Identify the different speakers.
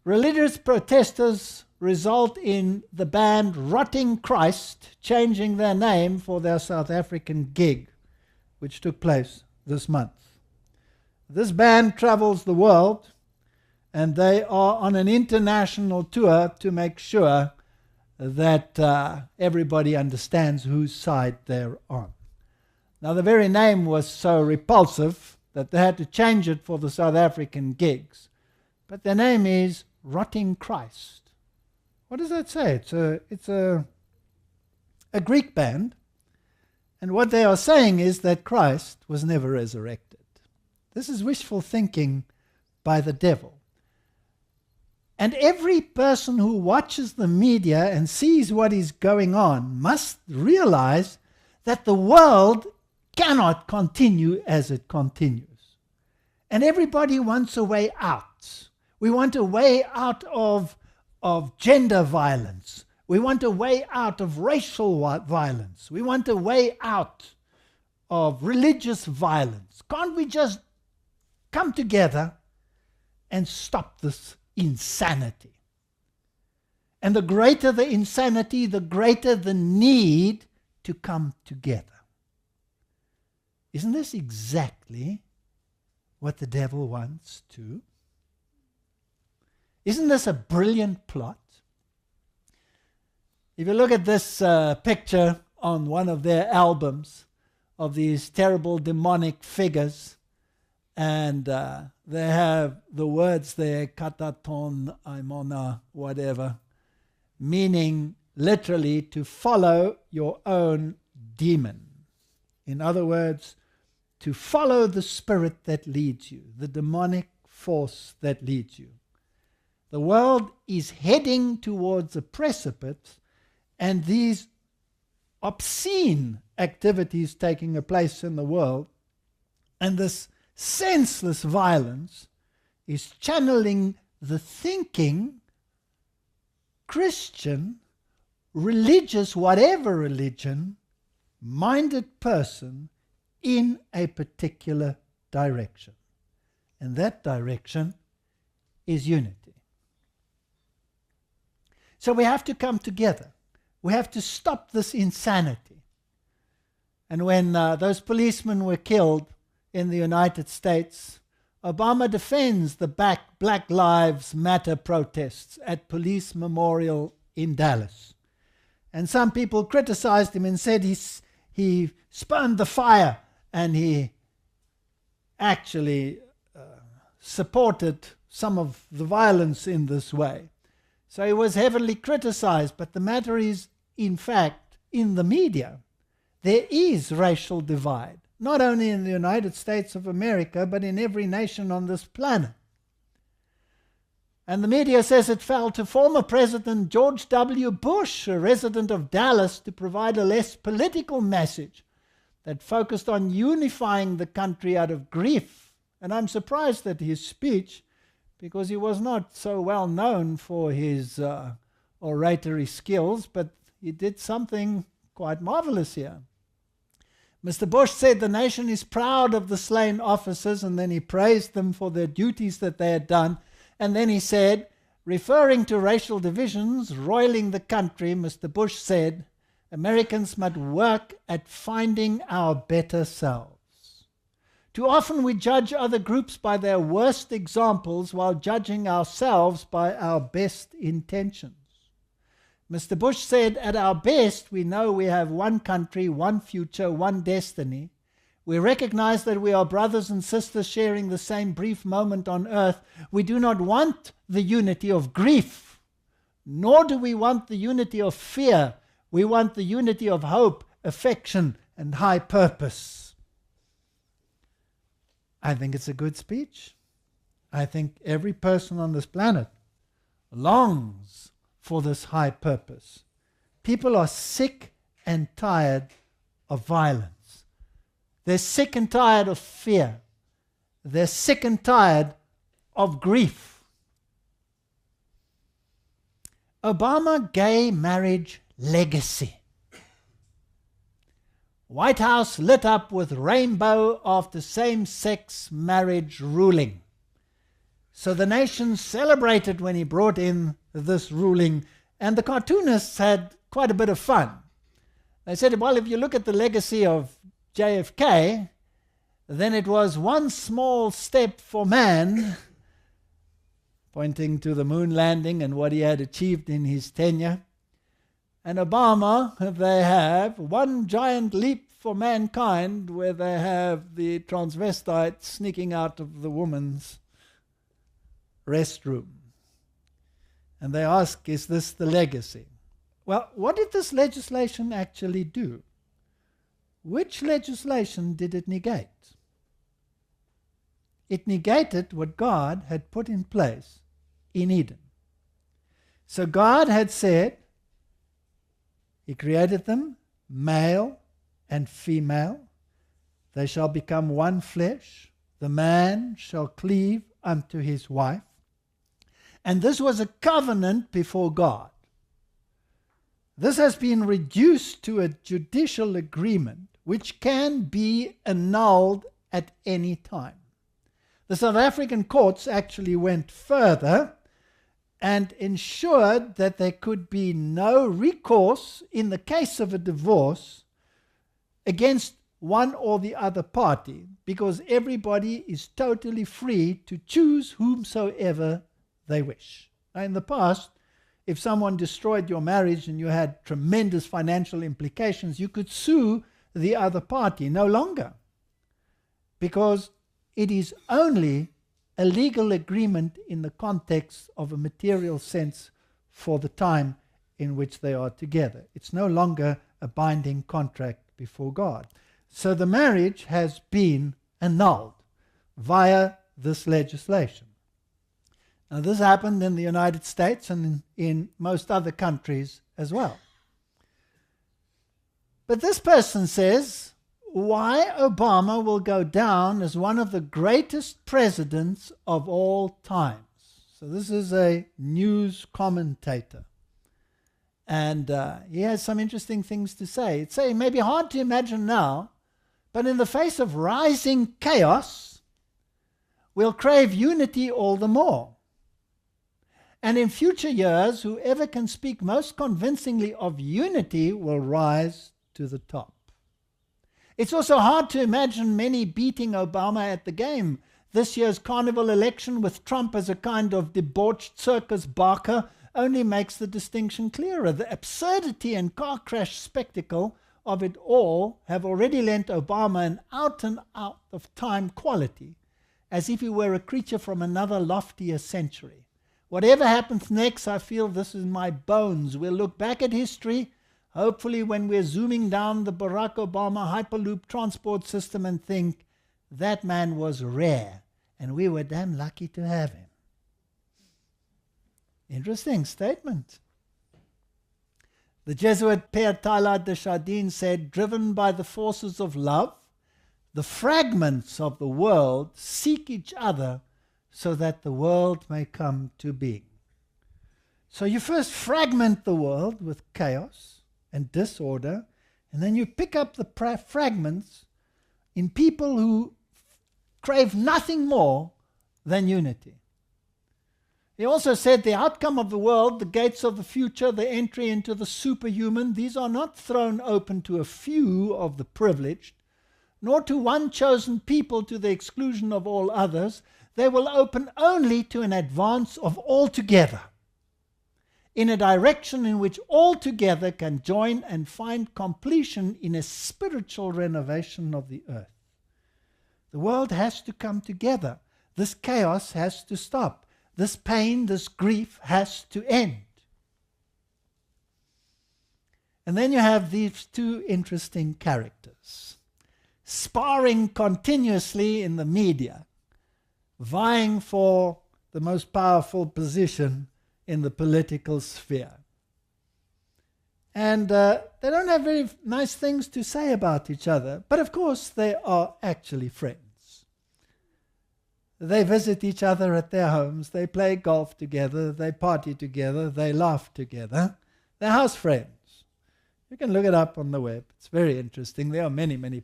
Speaker 1: Religious protesters result in the band Rotting Christ changing their name for their South African gig, which took place this month. This band travels the world, and they are on an international tour to make sure that everybody understands whose side they're on. Now, the very name was so repulsive that they had to change it for the South African gigs. But their name is Rotting Christ. What does that say? It's a Greek band, and what they are saying is that Christ was never resurrected. This is wishful thinking by the devil. And every person who watches the media and sees what is going on must realize that the world cannot continue as it continues. And everybody wants a way out. We want a way out of gender violence. We want a way out of racial violence. We want a way out of religious violence. Can't we just come together and stop this insanity? And the greater the insanity, the greater the need to come together. Isn't this exactly what the devil wants to? Isn't this a brilliant plot? If you look at this picture on one of their albums of these terrible demonic figures, and they have the words there, kataton, aimona, whatever, meaning literally to follow your own demon. In other words, to follow the spirit that leads you, the demonic force that leads you. The world is heading towards a precipice, and these obscene activities taking place in the world, and this senseless violence is channeling the thinking, Christian, religious, whatever religion, minded person in a particular direction. And that direction is unity. So we have to come together. We have to stop this insanity. And when those policemen were killed in the United States, Obama defends the Black Lives Matter protests at Police Memorial in Dallas. And some people criticized him and said he spurned the fire, and he actually supported some of the violence in this way. So he was heavily criticized, but the matter is, in fact, in the media, there is racial divide, not only in the United States of America, but in every nation on this planet. And the media says it fell to former President George W. Bush, a resident of Dallas, to provide a less political message that focused on unifying the country out of grief. And I'm surprised at his speech, because he was not so well known for his oratory skills, but he did something quite marvelous here. Mr. Bush said the nation is proud of the slain officers, and then he praised them for their duties that they had done. And then he said, referring to racial divisions roiling the country, Mr. Bush said, Americans must work at finding our better selves. Too often we judge other groups by their worst examples while judging ourselves by our best intentions. Mr. Bush said, at our best, we know we have one country, one future, one destiny. We recognize that we are brothers and sisters sharing the same brief moment on earth. We do not want the unity of grief, nor do we want the unity of fear. We want the unity of hope, affection, and high purpose. I think it's a good speech. I think every person on this planet longs for this high purpose. People are sick and tired of violence. They're sick and tired of fear. They're sick and tired of grief. Obama gay marriage legacy. White House lit up with rainbow after same-sex marriage ruling. So the nation celebrated when he brought in this ruling, and the cartoonists had quite a bit of fun. They said, well, if you look at the legacy of JFK, then it was one small step for man, pointing to the moon landing and what he had achieved in his tenure. And Obama, they have one giant leap for mankind, where they have the transvestite sneaking out of the woman's restroom. And they ask, is this the legacy? Well, what did this legislation actually do? Which legislation did it negate? It negated what God had put in place in Eden. So God had said, He created them, male and female. They shall become one flesh. The man shall cleave unto his wife. And this was a covenant before God. This has been reduced to a judicial agreement which can be annulled at any time. The South African courts actually went further and ensured that there could be no recourse in the case of a divorce against one or the other party, because everybody is totally free to choose whomsoever they wish. Now, in the past, if someone destroyed your marriage and you had tremendous financial implications, you could sue the other party. No longer, because it is only a legal agreement in the context of a material sense for the time in which they are together. It's no longer a binding contract before God. So the marriage has been annulled via this legislation. Now, this happened in the United States and in most other countries as well. But this person says, why Obama will go down as one of the greatest presidents of all times. So this is a news commentator. And he has some interesting things to say. It's saying, maybe hard to imagine now, but in the face of rising chaos, we'll crave unity all the more. And in future years, whoever can speak most convincingly of unity will rise to the top. It's also hard to imagine many beating Obama at the game. This year's carnival election with Trump as a kind of debauched circus barker only makes the distinction clearer. The absurdity and car crash spectacle of it all have already lent Obama an out and out of time quality, as if he were a creature from another loftier century. Whatever happens next, I feel this in my bones. We'll look back at history, hopefully when we're zooming down the Barack Obama Hyperloop transport system, and think, that man was rare, and we were damn lucky to have him. Interesting statement. The Jesuit Père Teilhard de Chardin said, driven by the forces of love, the fragments of the world seek each other so that the world may come to being. So you first fragment the world with chaos and disorder, and then you pick up the fragments in people who crave nothing more than unity. He also said the outcome of the world, the gates of the future, the entry into the superhuman, these are not thrown open to a few of the privileged, nor to one chosen people to the exclusion of all others. They will open only to an advance of all together, in a direction in which all together can join and find completion in a spiritual renovation of the earth. The world has to come together. This chaos has to stop. This pain, this grief has to end. And then you have these two interesting characters, sparring continuously in the media, vying for the most powerful position in the political sphere. And they don't have very nice things to say about each other, but of course they are actually friends. They visit each other at their homes, they play golf together, they party together, they laugh together. They're house friends. You can look it up on the web. It's very interesting. There are many, many